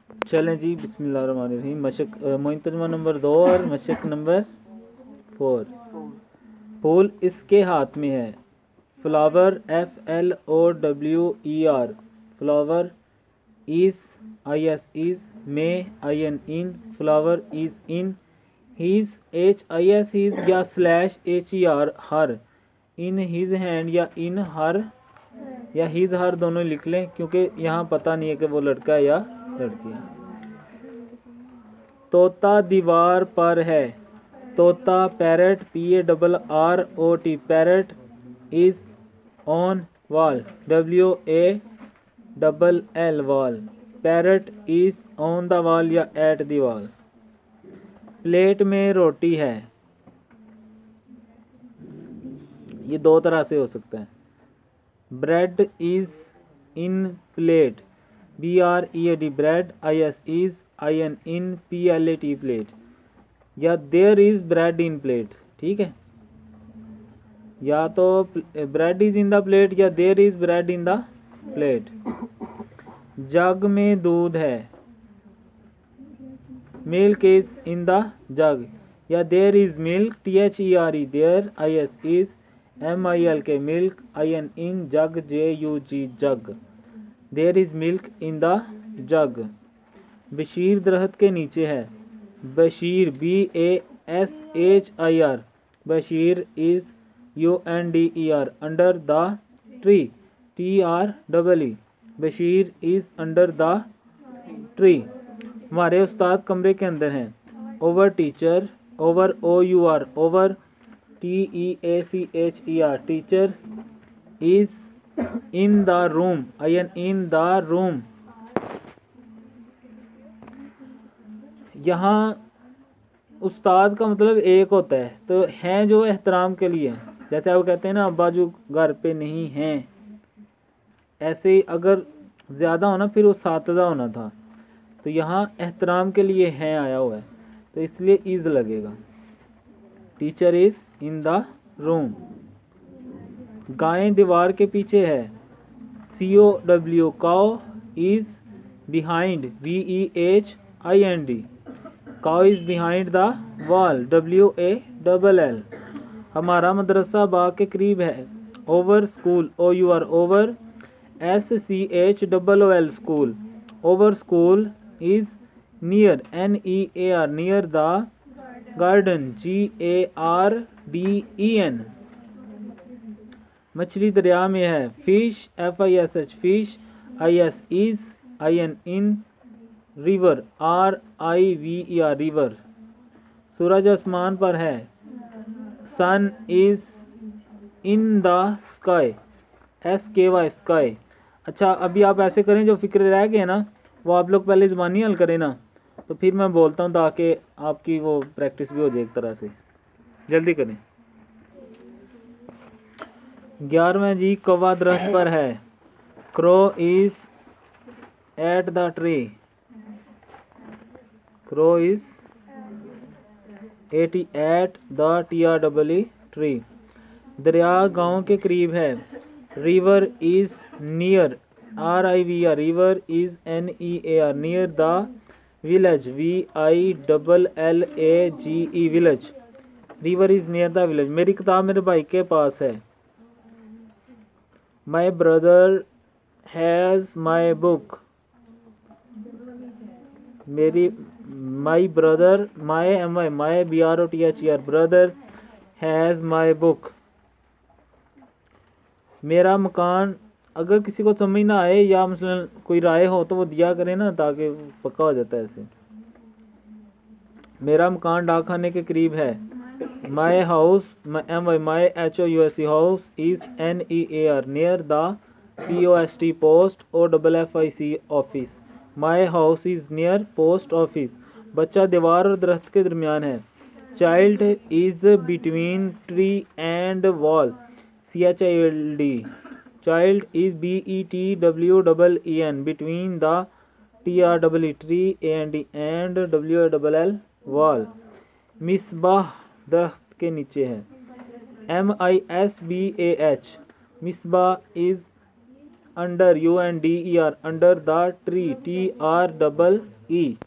चलें जी, बिस्मिल्लाहिर्रहमानिर्रहीम। मशक मुइतरमा नंबर 2 और मशक नंबर 4। फूल इसके हाथ में है। Flower FLOWER, flower is IS is, में IN in, flower is in, his HIS his या /HER her, in his hand या इन हर या हिज हर दोनों लिख लें क्योंकि यहाँ पता नहीं है कि वो लड़का है या लड़की है। तोता दीवार पर है। तोता parrot PARROT, parrot is on wall WALL, wall, parrot is on the wall या एट द वॉल। प्लेट में रोटी है। ये दो तरह से हो सकता है। Bread is in plate BREAD, bread, IS is IN in PLAT, plate, या there is bread in plate. ठीक है, या तो bread is in the plate या there is bread in the plate. Jug में दूध है। Milk is in the jug, या there is milk THERE, there, IS is MILK, milk, IN in jug JUG, jug, there is milk in the jug. Bashir दरख्त के नीचे है। Bashir BASHIR, Bashir is UNDER, under the tree TREE, Bashir is under the tree. हमारे उस्ताद कमरे के अंदर हैं। Over teacher, over OUR, over TEACHER, teacher is in the room, IN in the room. यहाँ उस्ताद का मतलब एक होता है, तो हैं जो एहतराम के लिए, जैसे आप कहते हैं ना अब्बा जो घर पे नहीं हैं, ऐसे ही अगर ज़्यादा होना फिर वो सातदा होना था, तो यहाँ एहतराम के लिए हैं आया हुआ है, तो इसलिए इज़ लगेगा। Teacher is in the room. गाय दीवार के पीछे है। COW, cow is behind BEHIND, cow is behind the wall WALL। हमारा मदरसा बाग के करीब है। Our school OUR, our SCHOOL, school, our school is near NEAR, near the garden GARDEN। मछली दरिया में है। Fish FISH, fish, IS is IN in, river RIVER, river. सूरज आसमान पर है। Sun is in the sky SKY, sky. अच्छा, अभी आप ऐसे करें, जो फिक्र रह गए ना वो आप लोग पहले ज़बानी हल करें ना, तो फिर मैं बोलता हूँ ताकि आपकी वो प्रैक्टिस भी हो जाए एक तरह से। जल्दी करें। 11वां जी, कौवा दरख्त पर है। Crow is at the tree, crow is at the TREE, tree. दरिया गांव के करीब है। River is near RIVER, river is NEAR, near the village VILLAGE, village. River is near the village. मेरी किताब मेरे भाई के पास है। My brother has my book, मेरी, my brother, my BROTHER, brother has my book. मेरा मकान, अगर किसी को समझ ना आए या मसलन कोई राय हो तो वो दिया करें ना, ताकि पक्का हो जाता है ऐसे। मेरा मकान डाक खाने के करीब है। My house my HOUSE, house is NEAR, near the POST, post OFFIC, office. My house is near post office. बच्चा दीवार और दरख्त के दरमियान है। Child is between tree and wall CHILD, child is BETWEEN, between the TREE, tree and WALL, wall. Misbah दरख्त के नीचे है। MISBAH, Misbah is under UNDER, under the tree TREE, E